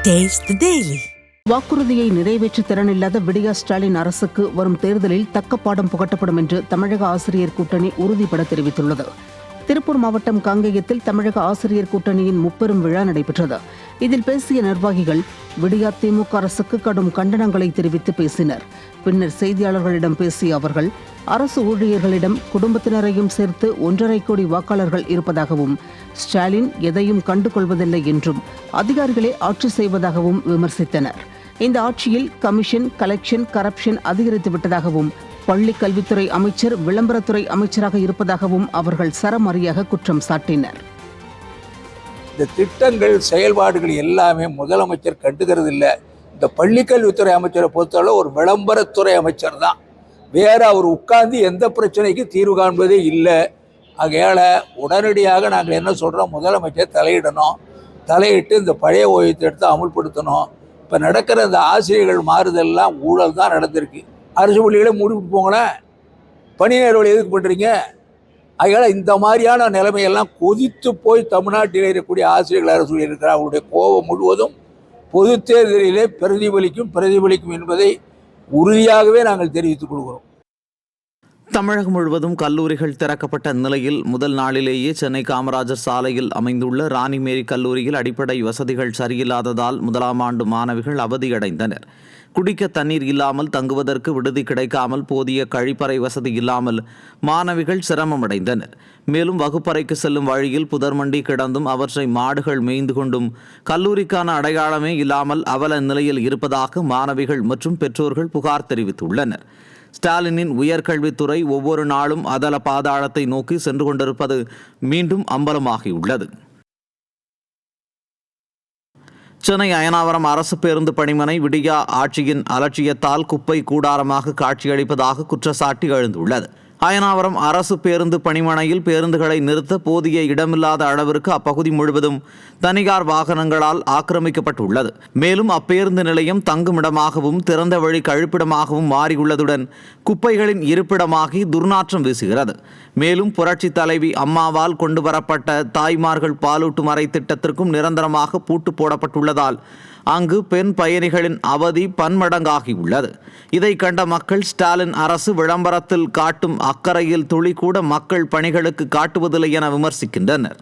Taste the Daily. வாக்குறுதியை நிறைவேற்ற திறனில்லாத விடியா ஸ்டாலின் அரசுக்கு வரும் தேர்தலில் தக்க பாடம் புகட்டப்படும் என்று தமிழக ஆசிரியர் கூட்டணி உறுதிபட தெரிவித்துள்ளது. திருப்பூர் மாவட்டம் காங்கேயத்தில் தமிழக ஆசிரியர் கூட்டணியின் முப்பெரும் விழா நடைபெற்றது. இதில் பேசிய நிர்வாகிகள் விடியா திமுக அரசுக்கு கடும் கண்டனங்களை தெரிவித்து பேசினர். பின்னர் செய்தியாளர்களிடம் பேசிய அவர்கள், அரசு ஊழியர்களிடம் குடும்பத்தினரையும் சேர்த்து 1.5 கோடி வாக்காளர்கள் இருப்பதாகவும், ஸ்டாலின் எதையும் கண்டுகொள்வதில்லை என்றும் அதிகாரிகளே ஆட்சி செய்வதாகவும் விமர்சித்தனர். இந்த ஆட்சியில் கமிஷன், கலெக்ஷன், கரப்ஷன் அதிகரித்து விட்டதாகவும், பள்ளி கல்வித்துறை அமைச்சர் விளம்பரத்துறை அமைச்சராக இருப்பதாகவும் அவர்கள் சரமாரியாக குற்றம் சாட்டினர். இந்த திட்டங்கள் செயல்பாடுகள் எல்லாமே முதலமைச்சர் கண்டுகிறது இல்லை. இந்த பள்ளிக்கல்வித்துறை அமைச்சரை பொறுத்தவரை ஒரு விளம்பரத்துறை அமைச்சர் தான். வேற அவர் உட்கார்ந்து எந்த பிரச்சனைக்கு தீர்வு காண்பதே இல்லை. ஆகையால் உடனடியாக நாங்கள் என்ன சொல்கிறோம், முதலமைச்சர் தலையிடணும். தலையிட்டு இந்த பழைய ஓய்வூதியத்தை எடுத்து அமுல்படுத்தணும். இப்போ நடக்கிற இந்த ஆசிரியர்கள் மாறுதல்லாம் ஊழல் தான் நடந்திருக்கு. அரசு பள்ளிகளே மூடிவிட்டு போங்களேன், பணி நேர்வழி எதுக்கு பண்ணுறீங்க? அதனால் இந்த மாதிரியான நிலைமையெல்லாம் கொதித்து போய் தமிழ்நாட்டில் இருக்கக்கூடிய ஆசிரியர்கள் அரசு இருக்கிற அவருடைய கோபம் முழுவதும் பொது தேர்தலிலே பிரதிபலிக்கும் என்பதை உறுதியாகவே நாங்கள் தெரிவித்துக் கொள்கிறோம். தமிழகம் முழுவதும் கல்லூரிகள் திறக்கப்பட்ட நிலையில் முதல் நாளிலேயே சென்னை காமராஜர் சாலையில் அமைந்துள்ள ராணிமேரி கல்லூரியில் அடிப்படை வசதிகள் சரியில்லாததால் முதலாம் ஆண்டு மாணவிகள் அவதியடைந்தனர். குடிக்க தண்ணீர் இல்லாமல், தங்குவதற்கு விடுதி கிடைக்காமல், போதிய கழிப்பறை வசதி இல்லாமல் மாணவிகள் சிரமமடைந்தனர். மேலும் வகுப்பறைக்கு செல்லும் வழியில் புதர்மண்டி கிடந்தும் அவற்றை மாடுகள் மேய்ந்து கொண்டும் கல்லூரிக்கான அடையாளமே இல்லாமல் அவல நிலையில் இருப்பதாக மாணவிகள் மற்றும் பெற்றோர்கள் புகார் தெரிவித்துள்ளனர். ஸ்டாலினின் உயர்கல்வித்துறை ஒவ்வொரு நாளும் அதல பாதாளத்தை நோக்கி சென்று கொண்டிருப்பது மீண்டும் அம்பலமாகியுள்ளது. சென்னை அயனாவரம் அரசு பேருந்து பணிமனை விடியா ஆட்சியின் அலட்சியத்தால் குப்பை கூடாரமாக காட்சியளிப்பதாக குற்றச்சாட்டு எழுந்துள்ளது. அயனாவரம் அரசு பேருந்து பணிமனையில் பேருந்துகளை நிறுத்த போதிய இடமில்லாத அளவிற்கு அப்பகுதி முழுவதும் தனியார் வாகனங்களால் ஆக்கிரமிக்கப்பட்டுள்ளது. மேலும் அப்பேருந்து நிலையம் தங்குமிடமாகவும் திறந்த வழி கழிப்பிடமாகவும் மாறியுள்ளதுடன் குப்பைகளின் இருப்பிடமாகி துர்நாற்றம் வீசுகிறது. மேலும் புரட்சி தலைவி அம்மாவால் கொண்டு வரப்பட்ட தாய்மார்கள் பாலூட்டும் அறை திட்டத்திற்கும் நிரந்தரமாக பூட்டு போடப்பட்டுள்ளதால் அங்கு பெண் பயணிகளின் அவதி பன்மடங்காகியுள்ளது. இதை கண்ட மக்கள் ஸ்டாலின் அரசு விளம்பரத்தில் காட்டும் அக்கறையில் துளி கூட மக்கள் பணிகளுக்கு காட்டுவதில்லை என விமர்சிக்கின்றனர்.